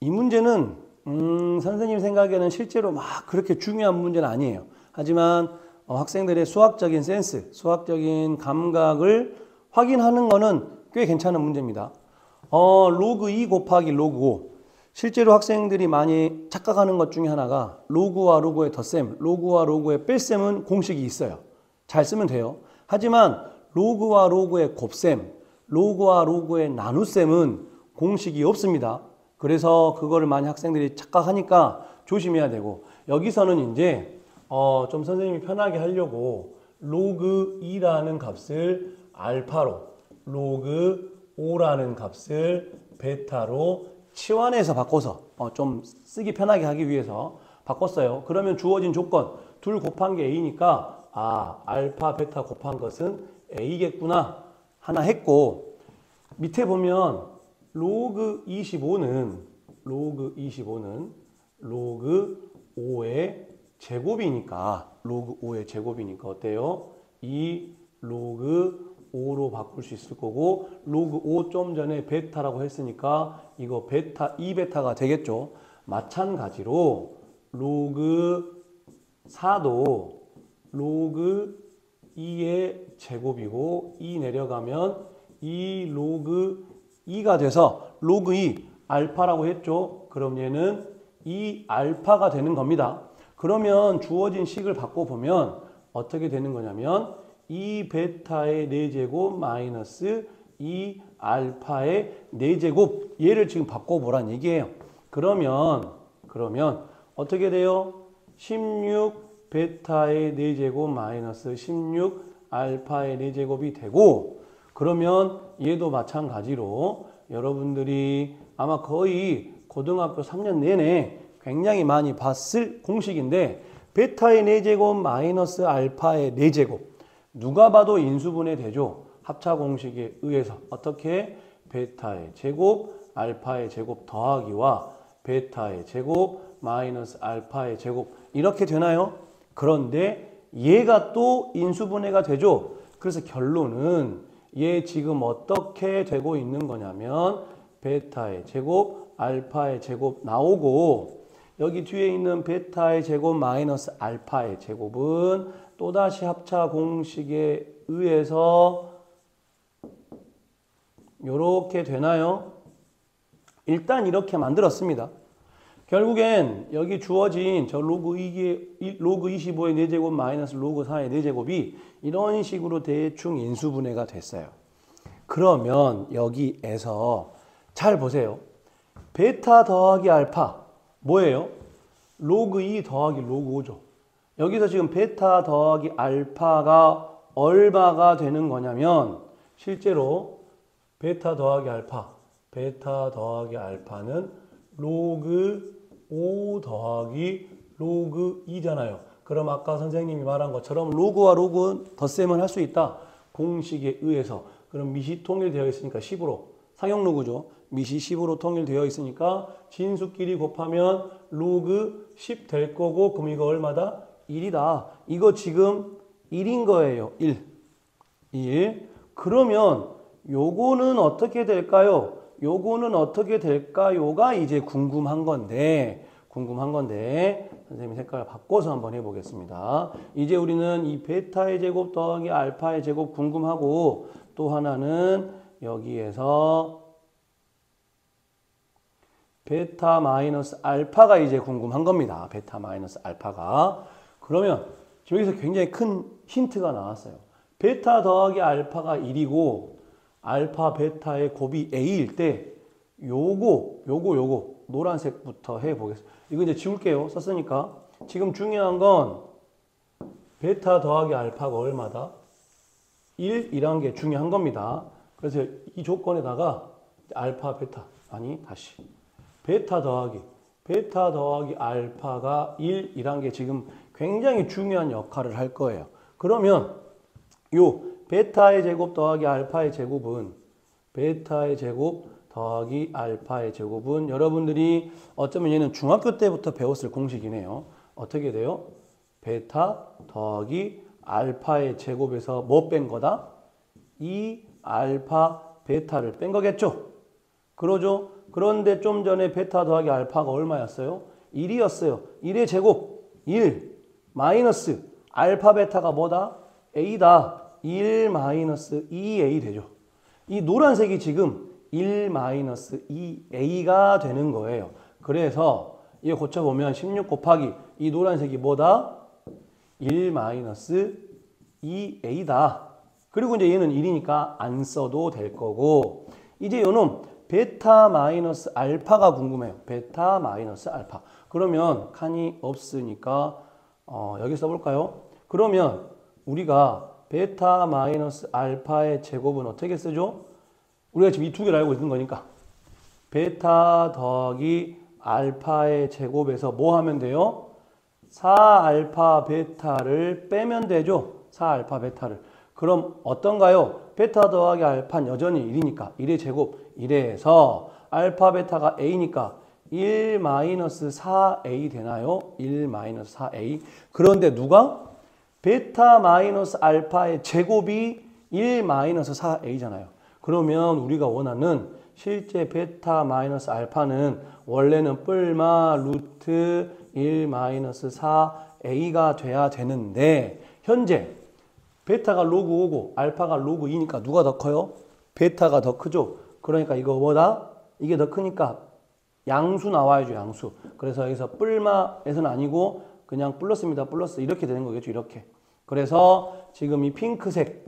이 문제는 선생님 생각에는 실제로 막 그렇게 중요한 문제는 아니에요. 하지만 학생들의 수학적인 센스, 수학적인 감각을 확인하는 거는 꽤 괜찮은 문제입니다. 로그 2 곱하기 로그 5. 실제로 학생들이 많이 착각하는 것 중에 하나가 로그와 로그의 덧셈, 로그와 로그의 뺄셈은 공식이 있어요. 잘 쓰면 돼요. 하지만 로그와 로그의 곱셈, 로그와 로그의 나눗셈은 공식이 없습니다. 그래서 그거를 많이 학생들이 착각하니까 조심해야 되고, 여기서는 이제 좀 선생님이 편하게 하려고 로그 2라는 값을 알파로, 로그 5라는 값을 베타로 치환해서 바꿔서 좀 쓰기 편하게 하기 위해서 바꿨어요. 그러면 주어진 조건, 둘 곱한 게 A니까 알파 베타 곱한 것은 A겠구나 하나 했고, 밑에 보면 로그 25는 로그 5의 제곱이니까, 로그 5의 제곱이니까 어때요? 이 로그 5로 바꿀 수 있을 거고, 로그 5 좀 전에 베타라고 했으니까 이거 베타 2베타가 되겠죠. 마찬가지로 로그 4도 로그 2의 제곱이고, 2 내려가면 이 로그 2가 돼서 로그 2 알파라고 했죠. 그럼 얘는 이 알파가 되는 겁니다. 그러면 주어진 식을 바꿔보면 어떻게 되는 거냐면 2 베타의 4제곱 마이너스 2 알파의 4제곱, 얘를 지금 바꿔보란 얘기예요. 그러면 어떻게 돼요? 16 베타의 4제곱 마이너스 16 알파의 4제곱이 되고, 그러면 얘도 마찬가지로 여러분들이 아마 거의 고등학교 3년 내내 굉장히 많이 봤을 공식인데, 베타의 4제곱 마이너스 알파의 4제곱, 누가 봐도 인수분해 되죠. 합차 공식에 의해서 어떻게 베타의 제곱 알파의 제곱 더하기와 베타의 제곱 마이너스 알파의 제곱 이렇게 되나요? 그런데 얘가 또 인수분해가 되죠. 그래서 결론은 얘 지금 어떻게 되고 있는 거냐면 베타의 제곱 알파의 제곱 나오고, 여기 뒤에 있는 베타의 제곱 마이너스 알파의 제곱은 또다시 합차 공식에 의해서 이렇게 되나요? 일단 이렇게 만들었습니다. 결국엔 여기 주어진 저 로그 25의 4제곱 마이너스 로그 4의 4제곱이 이런 식으로 대충 인수분해가 됐어요. 그러면 여기에서 잘 보세요. 베타 더하기 알파 뭐예요? 로그 2 더하기 로그 5죠. 여기서 지금 베타 더하기 알파가 얼마가 되는 거냐면, 실제로 베타 더하기 알파는 로그 5 더하기 로그 2잖아요. 그럼 아까 선생님이 말한 것처럼 로그와 로그 덧셈을 할 수 있다. 공식에 의해서. 그럼 밑이 통일되어 있으니까 10으로. 상용 로그죠. 밑이 10으로 통일되어 있으니까 진수끼리 곱하면 로그 10 될 거고, 그럼 이거 얼마다? 1이다. 이거 지금 1인 거예요. 1. 그러면 요거는 어떻게 될까요? 가 이제 궁금한 건데 선생님이 색깔을 바꿔서 한번 해보겠습니다. 이제 우리는 이 베타의 제곱 더하기 알파의 제곱 궁금하고, 또 하나는 여기에서 베타 마이너스 알파가 이제 궁금한 겁니다. 베타 마이너스 알파가. 그러면 여기서 굉장히 큰 힌트가 나왔어요. 베타 더하기 알파가 1이고 알파 베타의 곱이 A일 때 요거 노란색부터 해보겠습니다. 이거 이제 지울게요. 썼으니까. 지금 중요한 건 베타 더하기 알파가 얼마다? 1이라는 게 중요한 겁니다. 그래서 이 조건에다가 알파 베타 베타 더하기 알파가 1이라는 게 지금 굉장히 중요한 역할을 할 거예요. 그러면 요 베타의 제곱 더하기 알파의 제곱은 여러분들이 어쩌면 얘는 중학교 때부터 배웠을 공식이네요. 어떻게 돼요? 베타 더하기 알파의 제곱에서 뭐 뺀 거다? 이 알파 베타를 뺀 거겠죠? 그러죠? 그런데 좀 전에 베타 더하기 알파가 얼마였어요? 1이었어요. 1의 제곱 1 마이너스 알파 베타가 뭐다? A다. 1 마이너스 2A 되죠. 이 노란색이 지금 1 마이너스 2A가 되는 거예요. 그래서 이거 고쳐보면 16 곱하기 이 노란색이 뭐다? 1 마이너스 2A다. 그리고 이제 얘는 1이니까 안 써도 될 거고, 이제 요놈 베타 마이너스 알파가 궁금해요. 베타 마이너스 알파. 그러면 칸이 없으니까 여기 써볼까요? 그러면 우리가 베타 마이너스 알파의 제곱은 어떻게 쓰죠? 우리가 지금 이 두 개를 알고 있는 거니까 베타 더하기 알파의 제곱에서 뭐 하면 돼요? 4알파 베타를 빼면 되죠. 4알파 베타를. 그럼 어떤가요? 베타 더하기 알파는 여전히 1이니까 1의 제곱 1에서 알파 베타가 A니까 1 마이너스 4A 되나요? 1 마이너스 4A. 그런데 누가? 베타 마이너스 알파의 제곱이 1 마이너스 4A잖아요. 그러면 우리가 원하는 실제 베타 마이너스 알파는 원래는 뿔마 루트 1 마이너스 4A가 돼야 되는데, 현재 베타가 로그 5고 알파가 로그 2니까 누가 더 커요? 베타가 더 크죠. 그러니까 이거 뭐다? 이게 더 크니까 양수 나와야죠. 양수. 그래서 여기서 뿔마에서는 아니고 그냥 플러스입니다. 플러스 이렇게 되는 거겠죠. 이렇게. 그래서 지금 이 핑크색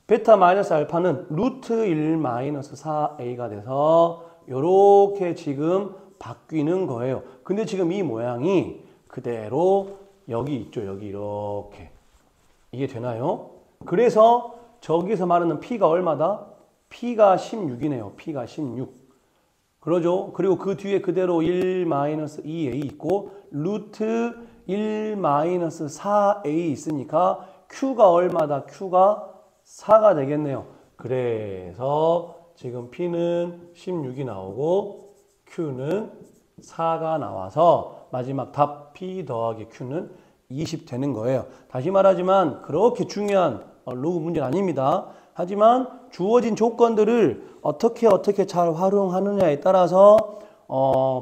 베타 마이너스 알파는 루트 1 마이너스 4A가 돼서 요렇게 지금 바뀌는 거예요. 근데 지금 이 모양이 그대로 여기 있죠. 여기 이렇게. 이게 되나요? 그래서 저기서 말하는 P가 얼마다? P가 16이네요. P가 16. 그러죠? 그리고 그 뒤에 그대로 1 마이너스 2A 있고 루트 1 마이너스 4A 있으니까 Q가 얼마다? Q가 4가 되겠네요. 그래서 지금 P는 16이 나오고 Q는 4가 나와서 마지막 답 P 더하기 Q는 20 되는 거예요. 다시 말하지만 그렇게 중요한 로그 문제는 아닙니다. 하지만 주어진 조건들을 어떻게 잘 활용하느냐에 따라서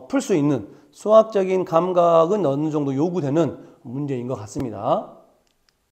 풀 수 있는 수학적인 감각은 어느 정도 요구되는 문제인 것 같습니다.